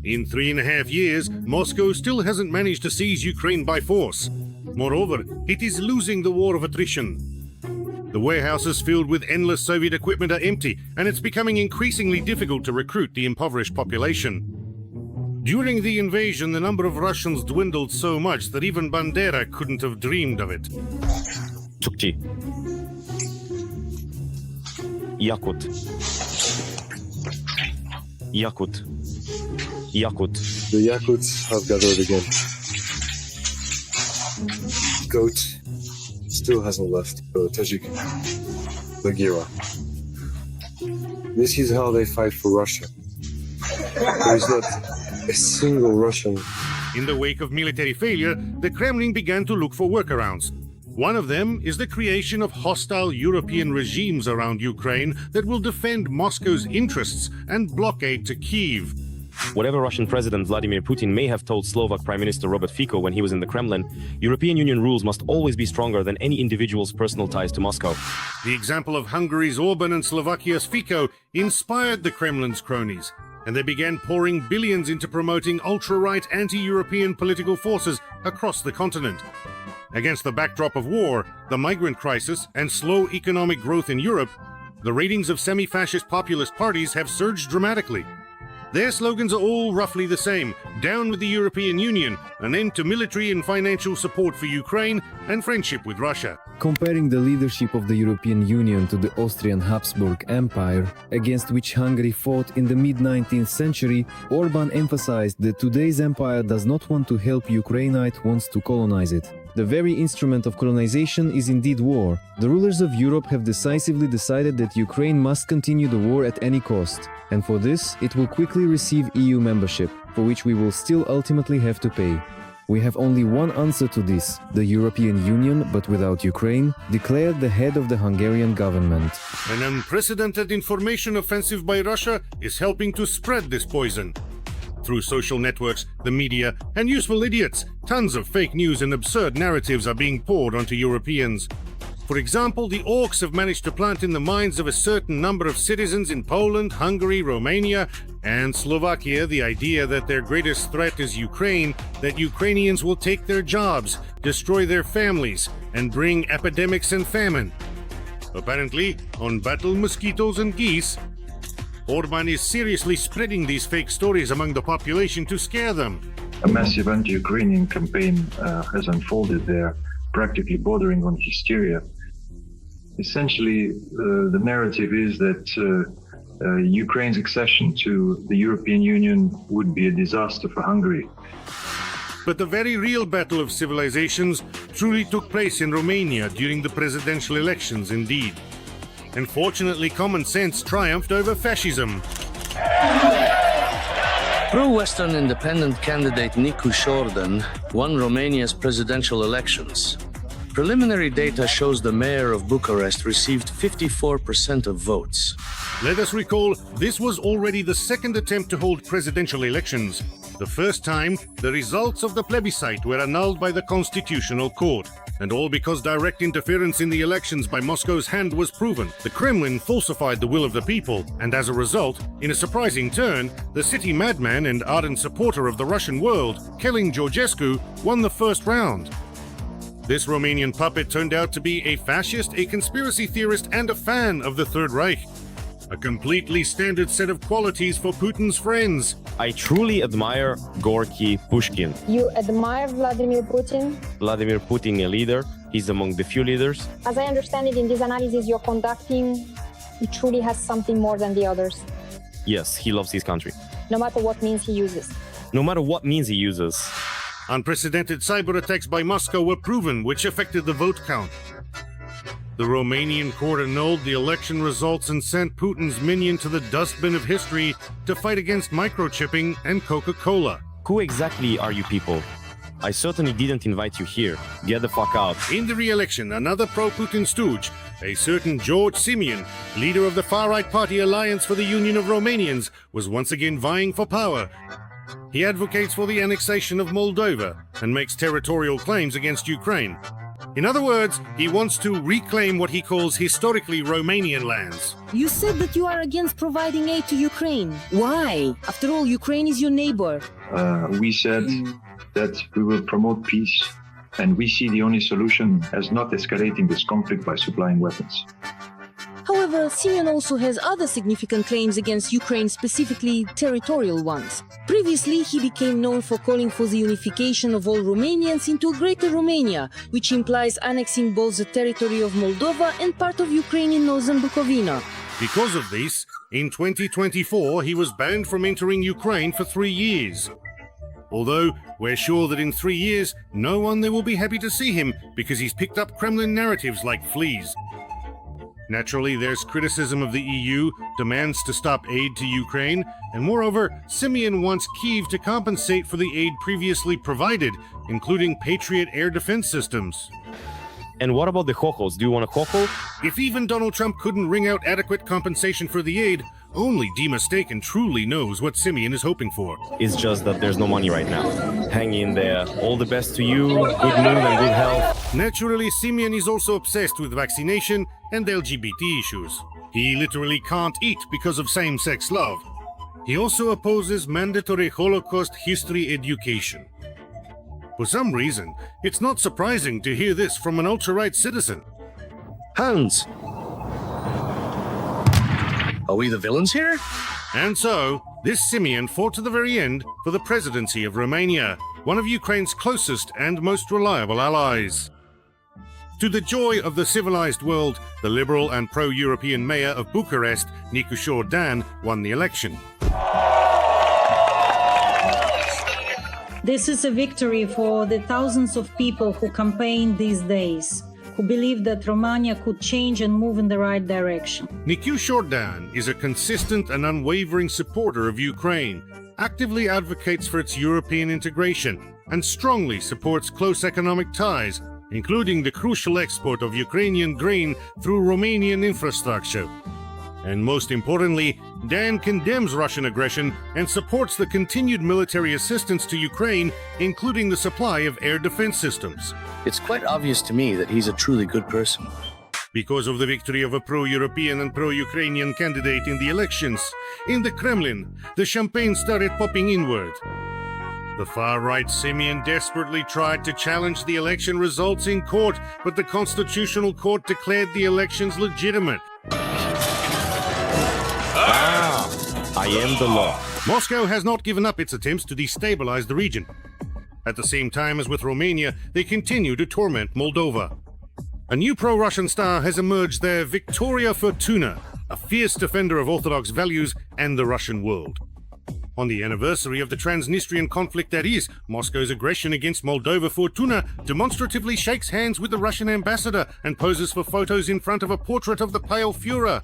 In 3.5 years, Moscow still hasn't managed to seize Ukraine by force. Moreover, it is losing the war of attrition. The warehouses filled with endless Soviet equipment are empty, and it's becoming increasingly difficult to recruit the impoverished population. During the invasion, the number of Russians dwindled so much that even Bandera couldn't have dreamed of it. Chukchi. Yakut. Yakut. Yakut. The Yakuts have gathered again. Goat still hasn't left. Tajik. Bagheera. This is how they fight for Russia. There is not a single Russian. In the wake of military failure, the Kremlin began to look for workarounds. One of them is the creation of hostile European regimes around Ukraine that will defend Moscow's interests and blockade to Kyiv. Whatever Russian President Vladimir Putin may have told Slovak Prime Minister Robert Fico when he was in the Kremlin, European Union rules must always be stronger than any individual's personal ties to Moscow. The example of Hungary's Orban and Slovakia's Fico inspired the Kremlin's cronies, and they began pouring billions into promoting ultra-right anti-European political forces across the continent. Against the backdrop of war, the migrant crisis, and slow economic growth in Europe, the ratings of semi-fascist populist parties have surged dramatically. Their slogans are all roughly the same: down with the European Union, an end to military and financial support for Ukraine, and friendship with Russia. Comparing the leadership of the European Union to the Austrian Habsburg Empire, against which Hungary fought in the mid-19th century, Orban emphasized that today's empire does not want to help Ukraine, it wants to colonize it. The very instrument of colonization is indeed war. The rulers of Europe have decisively decided that Ukraine must continue the war at any cost. And for this, it will quickly receive EU membership, for which we will still ultimately have to pay. We have only one answer to this. The European Union, but without Ukraine, declared the head of the Hungarian government. An unprecedented information offensive by Russia is helping to spread this poison. Through social networks, the media, and useful idiots, tons of fake news and absurd narratives are being poured onto Europeans. For example, the orcs have managed to plant in the minds of a certain number of citizens in Poland, Hungary, Romania, and Slovakia the idea that their greatest threat is Ukraine, that Ukrainians will take their jobs, destroy their families, and bring epidemics and famine. Apparently, on battle mosquitoes and geese, Orban is seriously spreading these fake stories among the population to scare them. A massive anti-Ukrainian campaign has unfolded there, practically bordering on hysteria. Essentially, the narrative is that Ukraine's accession to the European Union would be a disaster for Hungary. But the very real battle of civilizations truly took place in Romania during the presidential elections indeed. And fortunately, common sense triumphed over fascism. Pro-Western independent candidate Nicu Jordan won Romania's presidential elections. Preliminary data shows the mayor of Bucharest received 54% of votes. Let us recall, this was already the second attempt to hold presidential elections. The first time, the results of the plebiscite were annulled by the Constitutional Court. And all because direct interference in the elections by Moscow's hand was proven. The Kremlin falsified the will of the people, and as a result, in a surprising turn, the city madman and ardent supporter of the Russian world, Kelin Georgescu, won the first round. This Romanian puppet turned out to be a fascist, a conspiracy theorist, and a fan of the Third Reich. A completely standard set of qualities for Putin's friends. I truly admire Gorky Pushkin. You admire Vladimir Putin? Vladimir Putin, a leader. He's among the few leaders. As I understand it, in this analysis you're conducting, he truly has something more than the others. Yes, he loves his country. No matter what means he uses. No matter what means he uses. Unprecedented cyber attacks by Moscow were proven, which affected the vote count. The Romanian court annulled the election results and sent Putin's minion to the dustbin of history to fight against microchipping and Coca-Cola. Who exactly are you people? I certainly didn't invite you here. Get the fuck out. In the re-election, another pro-Putin stooge, a certain George Simion, leader of the far-right party Alliance for the Union of Romanians, was once again vying for power. He advocates for the annexation of Moldova and makes territorial claims against Ukraine. In other words, he wants to reclaim what he calls historically Romanian lands. You said that you are against providing aid to Ukraine. Why? After all, Ukraine is your neighbor. We said that we will promote peace, and we see the only solution as not escalating this conflict by supplying weapons. However, Simeon also has other significant claims against Ukraine, specifically territorial ones. Previously, he became known for calling for the unification of all Romanians into a greater Romania, which implies annexing both the territory of Moldova and part of Ukraine in northern Bukovina. Because of this, in 2024 he was banned from entering Ukraine for 3 years. Although, we're sure that in 3 years, no one there will be happy to see him because he's picked up Kremlin narratives like fleas. Naturally, there's criticism of the EU, demands to stop aid to Ukraine, and moreover, Simeon wants Kyiv to compensate for the aid previously provided, including Patriot air defense systems. And what about the chochos? Do you want a chocho? If even Donald Trump couldn't wring out adequate compensation for the aid, only D. Mistaken truly knows what Simeon is hoping for. It's just that there's no money right now. Hang in there. All the best to you, good mood and good health. Naturally, Simeon is also obsessed with vaccination and LGBT issues. He literally can't eat because of same-sex love. He also opposes mandatory Holocaust history education. For some reason, it's not surprising to hear this from an ultra-right citizen. Hands! Are we the villains here? And so, this Simeon fought to the very end for the presidency of Romania, one of Ukraine's closest and most reliable allies. To the joy of the civilized world, the liberal and pro-European mayor of Bucharest, Nicu Jordan, won the election. This is a victory for the thousands of people who campaigned these days, who believed that Romania could change and move in the right direction. Nicu Jordan is a consistent and unwavering supporter of Ukraine, actively advocates for its European integration, and strongly supports close economic ties, including the crucial export of Ukrainian grain through Romanian infrastructure. And most importantly, Dan condemns Russian aggression and supports the continued military assistance to Ukraine, including the supply of air defense systems. It's quite obvious to me that he's a truly good person. Because of the victory of a pro-European and pro-Ukrainian candidate in the elections, in the Kremlin, the champagne started popping inward. The far-right Simeon desperately tried to challenge the election results in court, but the Constitutional Court declared the elections legitimate. I am the law. Moscow has not given up its attempts to destabilize the region. At the same time as with Romania, they continue to torment Moldova. A new pro-Russian star has emerged there, Victoria Fortuna, a fierce defender of Orthodox values and the Russian world. On the anniversary of the Transnistrian conflict that is Moscow's aggression against Moldova, Fortuna demonstratively shakes hands with the Russian ambassador and poses for photos in front of a portrait of the Pale Führer.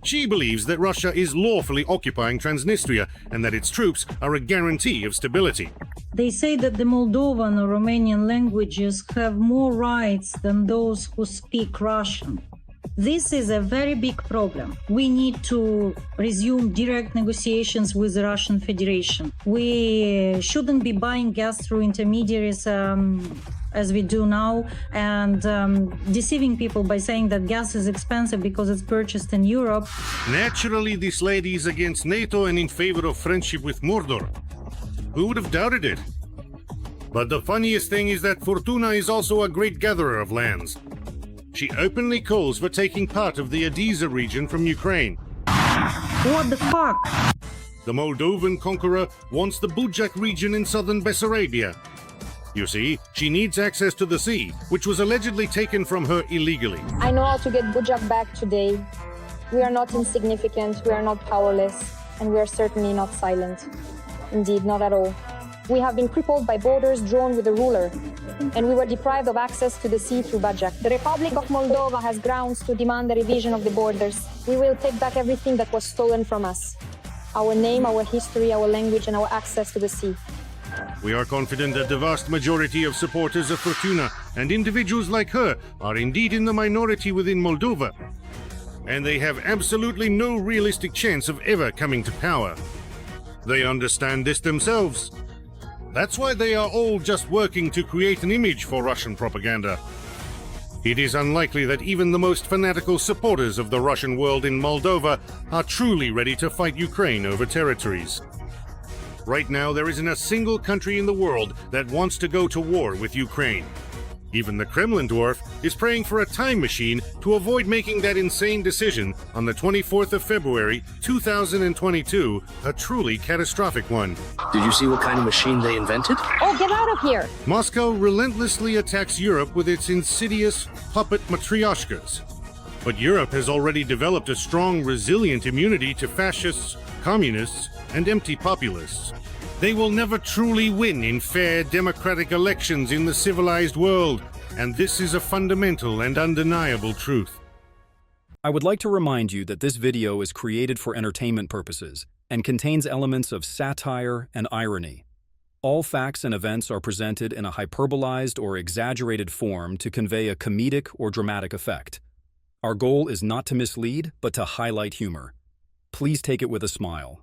She believes that Russia is lawfully occupying Transnistria and that its troops are a guarantee of stability. They say that the Moldovan or Romanian languages have more rights than those who speak Russian. This is a very big problem. We need to resume direct negotiations with the Russian Federation. We shouldn't be buying gas through intermediaries as we do now, and deceiving people by saying that gas is expensive because it's purchased in Europe. Naturally, this lady is against NATO and in favor of friendship with Mordor. Who would have doubted it? But the funniest thing is that Fortuna is also a great gatherer of lands. She openly calls for taking part of the Odessa region from Ukraine. What the fuck? The Moldovan conqueror wants the Bujak region in southern Bessarabia. You see, she needs access to the sea, which was allegedly taken from her illegally. I know how to get Bujak back today. We are not insignificant, we are not powerless, and we are certainly not silent. Indeed, not at all. We have been crippled by borders drawn with a ruler, and we were deprived of access to the sea through Bajak. The Republic of Moldova has grounds to demand a revision of the borders. We will take back everything that was stolen from us. Our name, our history, our language, and our access to the sea. We are confident that the vast majority of supporters of Fortuna and individuals like her are indeed in the minority within Moldova, and they have absolutely no realistic chance of ever coming to power. They understand this themselves. That's why they are all just working to create an image for Russian propaganda. It is unlikely that even the most fanatical supporters of the Russian world in Moldova are truly ready to fight Ukraine over territories. Right now, there isn't a single country in the world that wants to go to war with Ukraine. Even the Kremlin dwarf is praying for a time machine to avoid making that insane decision on the 24th of February, 2022, a truly catastrophic one. Did you see what kind of machine they invented? Oh, get out of here! Moscow relentlessly attacks Europe with its insidious puppet matryoshkas. But Europe has already developed a strong, resilient immunity to fascists, communists, and empty populists. They will never truly win in fair democratic elections in the civilized world, and this is a fundamental and undeniable truth. I would like to remind you that this video is created for entertainment purposes and contains elements of satire and irony. All facts and events are presented in a hyperbolized or exaggerated form to convey a comedic or dramatic effect. Our goal is not to mislead, but to highlight humor. Please take it with a smile.